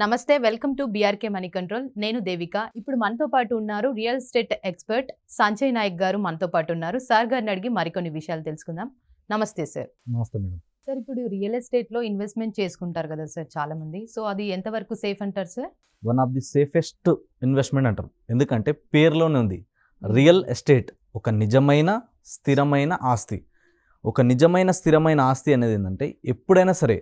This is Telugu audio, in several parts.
నమస్తే, welcome to BRK Moneycontrol. నేను దేవిక. ఇప్పుడు మనతో పాటు ఉన్నారు real estate expert Sanjay Nayak గారు మనతో పాటు ఉన్నారు. సార్ గారిని అడిగి మరికొన్ని విషయాలు తెలుసుకుందాం. నమస్తే సార్. నమస్తే మేడం. సార్, ఇప్పుడు రియల్ ఎస్టేట్ లో ఇన్వెస్ట్మెంట్ చేసుకుంటారు కదా సార్ చాలా మంది. సో అది ఎంతవరకు సేఫ్ అంటారు sir? One of the safest investment అంటారు. ఎందుకంటే పేరులోనే ఉంది రియల్ ఎస్టేట్, ఒక నిజమైన స్థిరమైన ఆస్తి. ఒక నిజమైన స్థిరమైన ఆస్తి అనేది ఏంటంటే ఎప్పుడైనా సరే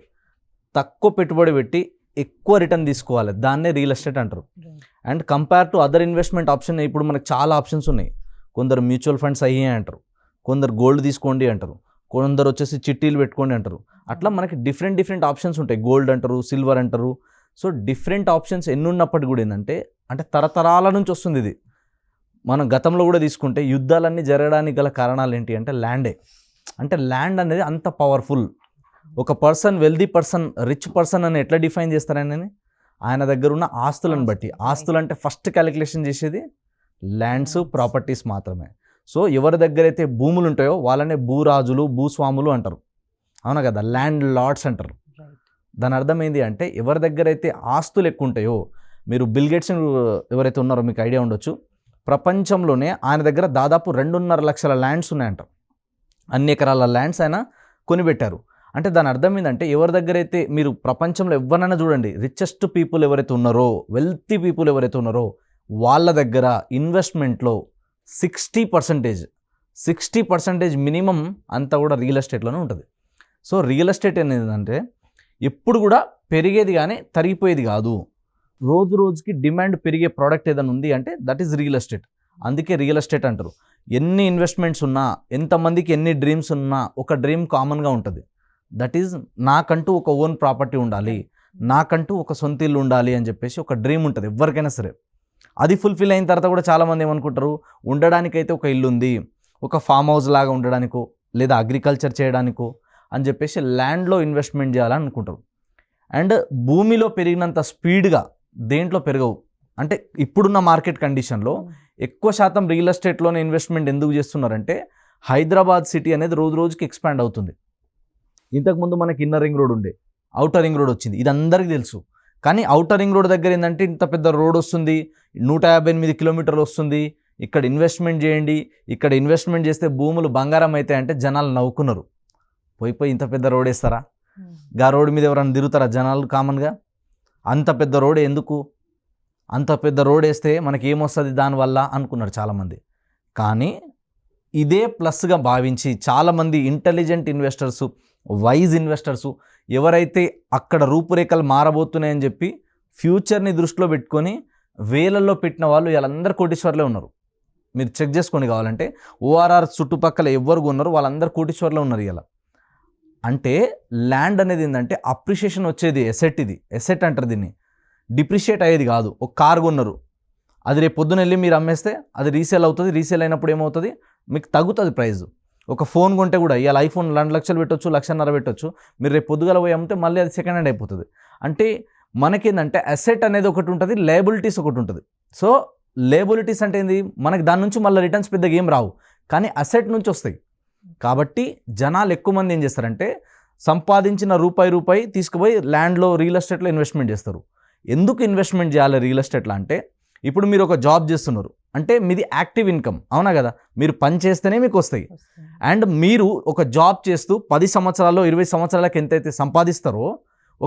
తక్కువ పెట్టుబడి పెట్టి ఎక్కువ రిటర్న్ తీసుకోవాలి, దాన్నే రియల్ ఎస్టేట్ అంటారు. And compare to other investment option ఇప్పుడు మనకు చాలా ఆప్షన్స్ ఉన్నాయి. కొందరు మ్యూచువల్ ఫండ్స్ అయ్యే అంటారు, కొందరు గోల్డ్ తీసుకోండి అంటారు, కొందరు వచ్చేసి చిట్టీలు పెట్టుకోండి అంటారు. అట్లా మనకి డిఫరెంట్ ఆప్షన్స్ ఉంటాయి. గోల్డ్ అంటారు, సిల్వర్ అంటారు. సో డిఫరెంట్ ఆప్షన్స్ ఎన్ని ఉన్నప్పటికీ కూడా ఏంటంటే అంటే తరతరాల నుంచి వస్తుంది ఇది. మనం గతంలో కూడా తీసుకుంటే యుద్ధాలన్నీ జరగడానికి గల కారణాలు ఏంటి అంటే ల్యాండే. అంటే ల్యాండ్ అనేది అంత పవర్ఫుల్. ఒక person wealthy person, rich person అని ఎట్లా డిఫైన్ చేస్తారని ఆయన దగ్గర ఉన్న ఆస్తులను బట్టి. ఆస్తులు అంటే ఫస్ట్ క్యాలిక్యులేషన్ చేసేది ల్యాండ్స్, ప్రాపర్టీస్ మాత్రమే. సో ఎవరి దగ్గర అయితే భూములు ఉంటాయో వాళ్ళనే భూరాజులు, భూస్వాములు అంటారు. అవునా కదా, ల్యాండ్ లార్డ్స్ అంటారు. దాని అర్థం ఏంటి అంటే ఎవరి దగ్గర అయితే ఆస్తులు ఎక్కువ ఉంటాయో, మీరు బిల్ గేట్స్ ఎవరైతే ఉన్నారో మీకు ఐడియా ఉండొచ్చు, ప్రపంచంలోనే ఆయన దగ్గర దాదాపు 2.5 లక్షల ల్యాండ్స్ ఉన్నాయంట. అన్ని ఎకరాల ల్యాండ్స్ ఆయన కొనిపెట్టారు. అంటే దాని అర్థం ఏంటంటే ఎవరి దగ్గర అయితే మీరు ప్రపంచంలో ఎవరినైనా చూడండి, రిచెస్ట్ పీపుల్ ఎవరైతే ఉన్నారో, వెల్తీ పీపుల్ ఎవరైతే ఉన్నారో వాళ్ళ దగ్గర ఇన్వెస్ట్మెంట్లో 60% మినిమం అంతా కూడా రియల్ ఎస్టేట్లోనే ఉంటుంది. సో రియల్ ఎస్టేట్ అనేది ఏంటంటే ఎప్పుడు కూడా పెరిగేది కానీ తరిగిపోయేది కాదు. రోజు రోజుకి డిమాండ్ పెరిగే ప్రోడక్ట్ ఏదైనా ఉంది అంటే దట్ ఈజ్ రియల్ ఎస్టేట్. అందుకే రియల్ ఎస్టేట్ అంటారు. ఎన్ని ఇన్వెస్ట్మెంట్స్ ఉన్నా, ఎంతమందికి ఎన్ని డ్రీమ్స్ ఉన్నా, ఒక డ్రీమ్ కామన్గా ఉంటుంది. దట్ ఈజ్ నాకంటూ ఒక ఓన్ ప్రాపర్టీ ఉండాలి, నాకంటూ ఒక సొంత ఇల్లు ఉండాలి అని చెప్పేసి ఒక డ్రీమ్ ఉంటుంది ఎవరికైనా సరే. అది ఫుల్ఫిల్ అయిన తర్వాత కూడా చాలామంది ఏమనుకుంటారు, ఉండడానికైతే ఒక ఇల్లు ఉంది, ఒక ఫామ్ హౌస్ లాగా ఉండడానికో లేదా అగ్రికల్చర్ చేయడానికో అని చెప్పేసి ల్యాండ్లో ఇన్వెస్ట్మెంట్ చేయాలని అనుకుంటారు. అండ్ భూమిలో పెరిగినంత స్పీడ్గా దేంట్లో పెరగవు. అంటే ఇప్పుడున్న మార్కెట్ కండిషన్లో ఎక్కువ శాతం రియల్ ఎస్టేట్లోనే ఇన్వెస్ట్మెంట్ ఎందుకు చేస్తున్నారంటే హైదరాబాద్ సిటీ అనేది రోజు రోజుకి ఎక్స్పాండ్ అవుతుంది. ఇంతకుముందు మనకి ఇన్నర్ రింగ్ రోడ్ ఉండే, అవుటర్ రింగ్ రోడ్ వచ్చింది, ఇది అందరికీ తెలుసు. కానీ అవుటర్ రింగ్ రోడ్ దగ్గర ఏంటంటే ఇంత పెద్ద రోడ్ వస్తుంది, 158 కిలోమీటర్లు వస్తుంది, ఇక్కడ ఇన్వెస్ట్మెంట్ చేయండి, ఇక్కడ ఇన్వెస్ట్మెంట్ చేస్తే భూములు బంగారం అయితే అంటే జనాలు నవ్వుకున్నారు. పోయి ఇంత పెద్ద రోడ్ వేస్తారా, గా రోడ్ మీద ఎవరైనా తిరుగుతారా జనాలు కామన్గా? అంత పెద్ద రోడ్ ఎందుకు, అంత పెద్ద రోడ్ వేస్తే మనకి ఏమొస్తుంది దానివల్ల అనుకున్నారు చాలామంది. కానీ ఇదే ప్లస్గా భావించి చాలామంది ఇంటెలిజెంట్ ఇన్వెస్టర్సు, వైజ్ ఇన్వెస్టర్సు ఎవరైతే అక్కడ రూపురేఖలు మారబోతున్నాయని చెప్పి ఫ్యూచర్ని దృష్టిలో పెట్టుకొని వేలల్లో పెట్టిన వాళ్ళు వీళ్ళందరూ కోటీశ్వర్లే ఉన్నారు. మీరు చెక్ చేసుకొని కావాలంటే ఓఆర్ఆర్ చుట్టుపక్కల ఎవరు ఉన్నారు వాళ్ళందరూ కోటీశ్వర్లే ఉన్నారు. ఇలా అంటే ల్యాండ్ అనేది ఏంటంటే అప్రిషియేషన్ వచ్చేది ఎసెట్. ఇది ఎసెట్ అంటారు దీన్ని, డిప్రిషియేట్ అయ్యేది కాదు. ఒక కార్ కొన్నారు, అది రేపు పొద్దున వెళ్ళి మీరు అమ్మేస్తే అది రీసేల్ అవుతుంది. రీసేల్ అయినప్పుడు ఏమవుతుంది, మీకు తగ్గుతుంది ప్రైస్. ఒక ఫోన్ కొంటే కూడా ఇవాళ ఐఫోన్ 2 లక్షలు పెట్టొచ్చు, 1.5 లక్షలు పెట్టొచ్చు, మీరు రేపు పొద్దుగల పోయి అమ్మితే మళ్ళీ అది సెకండ్ హ్యాండ్ అయిపోతుంది. అంటే మనకేందంటే అసెట్ అనేది ఒకటి ఉంటుంది, లయబిలిటీస్ ఒకటి ఉంటుంది. సో లయబిలిటీస్ అంటే ఏంది, మనకి దాని నుంచి మళ్ళీ రిటర్న్స్ పెద్దగా ఏం రావు, కానీ అసెట్ నుంచి వస్తాయి. కాబట్టి జనాలు ఎక్కువ మంది ఏం చేస్తారంటే సంపాదించిన రూపాయి తీసుకుపోయి ల్యాండ్లో, రియల్ ఎస్టేట్లో ఇన్వెస్ట్మెంట్ చేస్తారు. ఎందుకు ఇన్వెస్ట్మెంట్ చేయాలి రియల్ ఎస్టేట్లో అంటే, ఇప్పుడు మీరు ఒక జాబ్ చేస్తున్నారు అంటే మీది యాక్టివ్ ఇన్కమ్, అవునా కదా, మీరు పని చేస్తేనే మీకు వస్తాయి. అండ్ మీరు ఒక జాబ్ చేస్తూ 10 సంవత్సరాల్లో 20 సంవత్సరాలకు ఎంతైతే సంపాదిస్తారో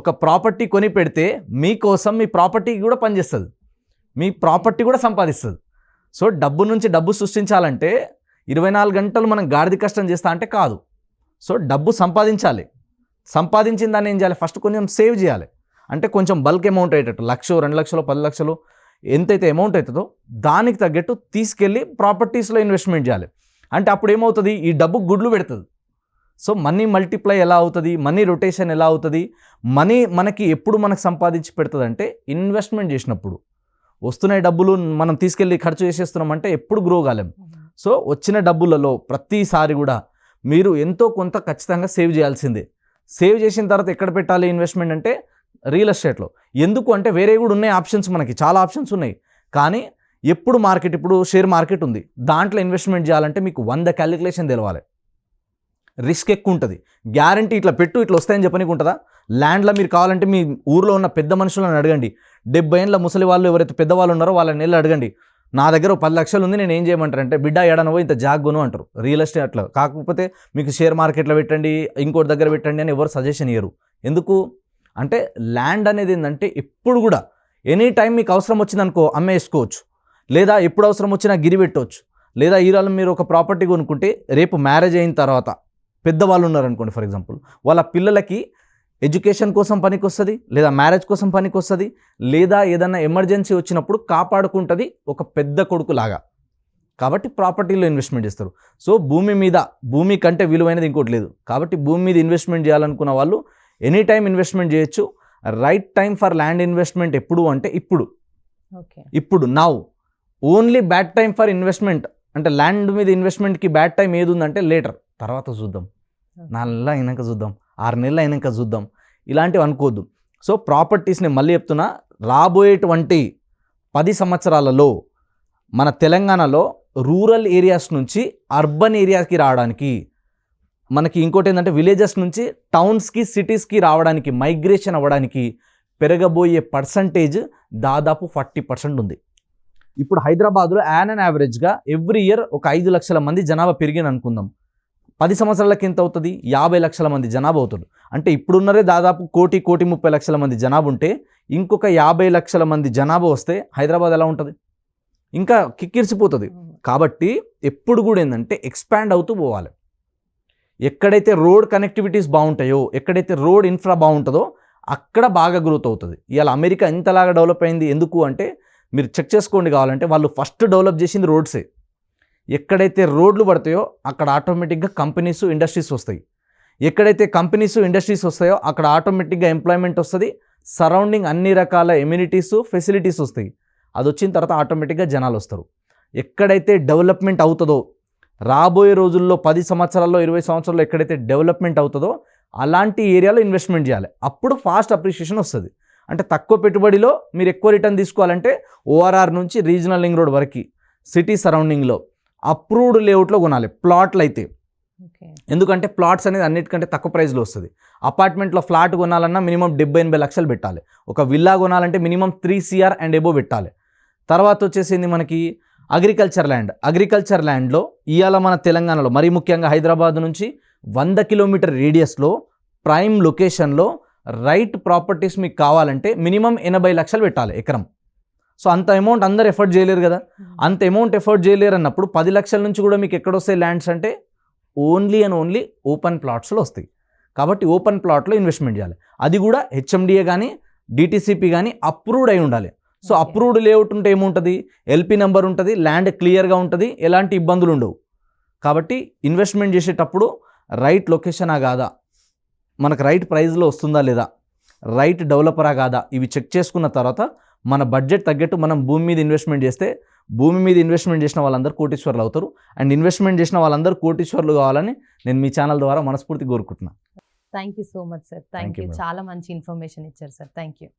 ఒక ప్రాపర్టీ కొని పెడితే మీకోసం మీ ప్రాపర్టీకి కూడా పనిచేస్తుంది, మీ ప్రాపర్టీ కూడా సంపాదిస్తుంది. సో డబ్బు నుంచి డబ్బు సృష్టించాలంటే 24 గంటలు మనం గాడిద కష్టం చేస్తా అంటే కాదు. సో డబ్బు సంపాదించాలి, సంపాదించిన దాన్ని ఏం చేయాలి, ఫస్ట్ కొంచెం సేవ్ చేయాలి. అంటే కొంచెం బల్క్ అమౌంట్ అయ్యేటట్టు 1 లక్ష, 2 లక్షలు, 10 లక్షలు ఎంతైతే అమౌంట్ అవుతుందో దానికి తగ్గట్టు తీసుకెళ్ళి ప్రాపర్టీస్లో ఇన్వెస్ట్మెంట్ చేయాలి. అంటే అప్పుడు ఏమవుతుంది, ఈ డబ్బు గుడ్లు పెడుతుంది. సో మనీ మల్టిప్లై ఎలా అవుతుంది, మనీ రొటేషన్ ఎలా అవుతుంది, మనీ మనకి ఎప్పుడు మనకు సంపాదించి పెడుతుంది అంటే ఇన్వెస్ట్మెంట్ చేసినప్పుడు. వస్తున్నాయి డబ్బులు మనం తీసుకెళ్ళి ఖర్చు చేసేస్తున్నామంటే ఎప్పుడు గ్రో కాలేం. సో వచ్చిన డబ్బులలో ప్రతిసారి కూడా మీరు ఎంతో కొంత ఖచ్చితంగా సేవ్ చేయాల్సిందే. సేవ్ చేసిన తర్వాత ఎక్కడ పెట్టాలి ఇన్వెస్ట్మెంట్ అంటే రియల్ ఎస్టేట్లో. ఎందుకు అంటే వేరే కూడా ఉన్నాయి ఆప్షన్స్, మనకి చాలా ఆప్షన్స్ ఉన్నాయి. కానీ ఎప్పుడు మార్కెట్, ఇప్పుడు షేర్ మార్కెట్ ఉంది, దాంట్లో ఇన్వెస్ట్మెంట్ చేయాలంటే మీకు 100 క్యాలిక్యులేషన్ తెలవాలి. రిస్క్ ఎక్కువ ఉంటుంది. గ్యారంటీ ఇట్లా పెట్టు ఇట్లా వస్తాయని చెప్పనీకి ఉంటుందా? ల్యాండ్లో మీరు కావాలంటే మీ ఊర్లో ఉన్న పెద్ద మనుషులను అడగండి, 70 ఏళ్ళ ముసలి వాళ్ళు ఎవరైతే పెద్దవాళ్ళు ఉన్నారో వాళ్ళని వెళ్ళి అడగండి, నా దగ్గర 10 లక్షలు ఉంది, నేను ఏం చేయమంటారంటే బిడ్డ ఏడనవో ఇంత జాగ్గును అంటారు. రియల్ ఎస్టేట్ అట్లా కాకపోతే మీకు షేర్ మార్కెట్లో పెట్టండి, ఇంకోటి దగ్గర పెట్టండి అని ఎవరు సజెషన్ ఇయ్యరు. ఎందుకు అంటే ల్యాండ్ అనేది ఏంటంటే ఎప్పుడు కూడా ఎనీ టైం మీకు అవసరం వచ్చిందనుకో అమ్మేసుకోవచ్చు, లేదా ఎప్పుడు అవసరం వచ్చినా గిరి పెట్టవచ్చు, లేదా ఈరోజు మీరు ఒక ప్రాపర్టీ కొనుక్కుంటే రేపు మ్యారేజ్ అయిన తర్వాత పెద్దవాళ్ళు ఉన్నారనుకోండి, ఫర్ ఎగ్జాంపుల్ వాళ్ళ పిల్లలకి ఎడ్యుకేషన్ కోసం పనికి వస్తుంది, లేదా మ్యారేజ్ కోసం పనికి వస్తుంది, లేదా ఏదైనా ఎమర్జెన్సీ వచ్చినప్పుడు కాపాడుకుంటుంది ఒక పెద్ద కొడుకు లాగా. కాబట్టి ప్రాపర్టీలో ఇన్వెస్ట్మెంట్ చేస్తారు. సో భూమి కంటే విలువైనది ఇంకోటి లేదు. కాబట్టి భూమి మీద ఇన్వెస్ట్మెంట్ చేయాలనుకున్న వాళ్ళు ఎనీ టైం ఇన్వెస్ట్మెంట్ చేయొచ్చు. Right time for land investment ఎప్పుడు అంటే ఇప్పుడు now. Only bad time for investment అంటే ల్యాండ్ మీద ఇన్వెస్ట్మెంట్కి బ్యాడ్ టైం ఏది ఉందంటే లేటర్, తర్వాత చూద్దాం, 4 నెలలు అయినాక చూద్దాం, 6 నెలలు అయినాక చూద్దాం, ఇలాంటివి అనుకోవద్దు. సో ప్రాపర్టీస్ని మళ్ళీ చెప్తున్నా, రాబోయేటువంటి 10 సంవత్సరాలలో మన తెలంగాణలో రూరల్ ఏరియాస్ నుంచి అర్బన్ ఏరియాకి రావడానికి, మనకి ఇంకోటి ఏంటంటే విలేజెస్ నుంచి టౌన్స్కి సిటీస్కి రావడానికి, మైగ్రేషన్ అవ్వడానికి పెరగబోయే పర్సంటేజ్ దాదాపు 40% ఉంది. ఇప్పుడు హైదరాబాద్లో యాన్ యావరేజ్గా ఎవ్రీ ఇయర్ ఒక 5 లక్షల మంది జనాభా పెరిగిన అనుకుందాం. 10 సంవత్సరాలకి ఎంత అవుతుంది? 50 లక్షల మంది జనాభా అవుతుంది. అంటే ఇప్పుడున్నరే దాదాపు 1,30 లక్షల మంది జనాభా ఉంటే ఇంకొక 50 లక్షల మంది జనాభా వస్తే హైదరాబాద్ ఎలా ఉంటుంది? ఇంకా కిక్కిరిసిపోతుంది. కాబట్టి ఎప్పుడు కూడా ఏంటంటే ఎక్స్పాండ్ అవుతూ పోవాలి. ఎక్కడైతే రోడ్ కనెక్టివిటీస్ బాగుంటాయో, ఎక్కడైతే రోడ్ ఇన్ఫ్రా బాగుంటుందో అక్కడ బాగా గ్రోత్ అవుతుంది. ఇవాళ అమెరికా ఇంతలాగా డెవలప్ అయింది ఎందుకు అంటే, మీరు చెక్ చేసుకోండి కావాలంటే, వాళ్ళు ఫస్ట్ డెవలప్ చేసింది రోడ్సే. ఎక్కడైతే రోడ్లు పడతాయో అక్కడ ఆటోమేటిక్గా కంపెనీస్ ఇండస్ట్రీస్ వస్తాయి. ఎక్కడైతే కంపెనీస్ ఇండస్ట్రీస్ వస్తాయో అక్కడ ఆటోమేటిక్గా ఎంప్లాయ్మెంట్ వస్తుంది, సరౌండింగ్ అన్ని రకాల ఎమ్యూనిటీస్ ఫెసిలిటీస్ వస్తాయి. అది వచ్చిన తర్వాత ఆటోమేటిక్గా జనాలు వస్తారు. ఎక్కడైతే డెవలప్మెంట్ అవుతుందో రాబోయే రోజుల్లో 10 సంవత్సరాల్లో 20 సంవత్సరాల్లో ఎక్కడైతే డెవలప్మెంట్ అవుతుందో అలాంటి ఏరియాలో ఇన్వెస్ట్మెంట్ చేయాలి. అప్పుడు ఫాస్ట్ అప్రిషియేషన్ వస్తుంది. అంటే తక్కువ పెట్టుబడిలో మీరు ఎక్కువ రిటర్న్ తీసుకోవాలంటే ఓఆర్ఆర్ నుంచి రీజనల్ రింగ్ రోడ్ వరకు సిటీ సరౌండింగ్లో అప్రూవ్డ్ లేఅవుట్లో కొనాలి ప్లాట్లు అయితే. ఎందుకంటే ప్లాట్స్ అనేది అన్నిటికంటే తక్కువ ప్రైస్లో వస్తుంది. అపార్ట్మెంట్లో ఫ్లాట్ కొనాలన్నా మినిమం 70-80 లక్షలు పెట్టాలి. ఒక విల్లా కొనాలంటే మినిమం 3 CR అండ్ ఎబో పెట్టాలి. తర్వాత వచ్చేసింది మనకి అగ్రికల్చర్ ల్యాండ్లో ఇవాళ మన తెలంగాణలో మరీ ముఖ్యంగా హైదరాబాద్ నుంచి 100 కిలోమీటర్ రేడియస్లో ప్రైమ్ లొకేషన్లో రైట్ ప్రాపర్టీస్ మీకు కావాలంటే మినిమం 80 లక్షలు పెట్టాలి ఎకరం. సో అంత అమౌంట్ అందరు ఎఫర్ట్ చేయలేరు కదా. అంత అమౌంట్ ఎఫర్ట్ చేయలేరు అన్నప్పుడు 10 లక్షల నుంచి కూడా మీకు ఎక్కడొస్తాయి ల్యాండ్స్ అంటే ఓన్లీ ఓపెన్ ప్లాట్స్లో వస్తాయి. కాబట్టి ఓపెన్ ప్లాట్లో ఇన్వెస్ట్మెంట్ చేయాలి. అది కూడా హెచ్ఎండిఏ కానీ డిటిసిపి కానీ అప్రూవ్డ్ అయి ఉండాలి. సో అప్రూవ్డ్ లేఅవుట్ ఉంటే ఏముంటుంది? ఎల్పి నెంబర్ ఉంటుంది, ల్యాండ్ క్లియర్గా ఉంటుంది, ఎలాంటి ఇబ్బందులు ఉండవు. కాబట్టి ఇన్వెస్ట్మెంట్ చేసేటప్పుడు రైట్ లొకేషనా కాదా, మనకు రైట్ ప్రైస్లో వస్తుందా లేదా, రైట్ డెవలపరా కాదా, ఇవి చెక్ చేసుకున్న తర్వాత మన బడ్జెట్ తగ్గట్టు మనం భూమి మీద ఇన్వెస్ట్మెంట్ చేస్తే భూమి మీద ఇన్వెస్ట్మెంట్ చేసిన వాళ్ళందరూ కోటీశ్వర్లు అవుతారు. అండ్ ఇన్వెస్ట్మెంట్ చేసిన వాళ్ళందరూ కోటీశ్వర్లు కావాలని నేను మీ ఛానల్ ద్వారా మనస్ఫూర్తి కోరుకుంటున్నాను. Thank you so much sir. Thank you. చాలా మంచి ఇన్ఫర్మేషన్ ఇచ్చారు సార్. Thank you.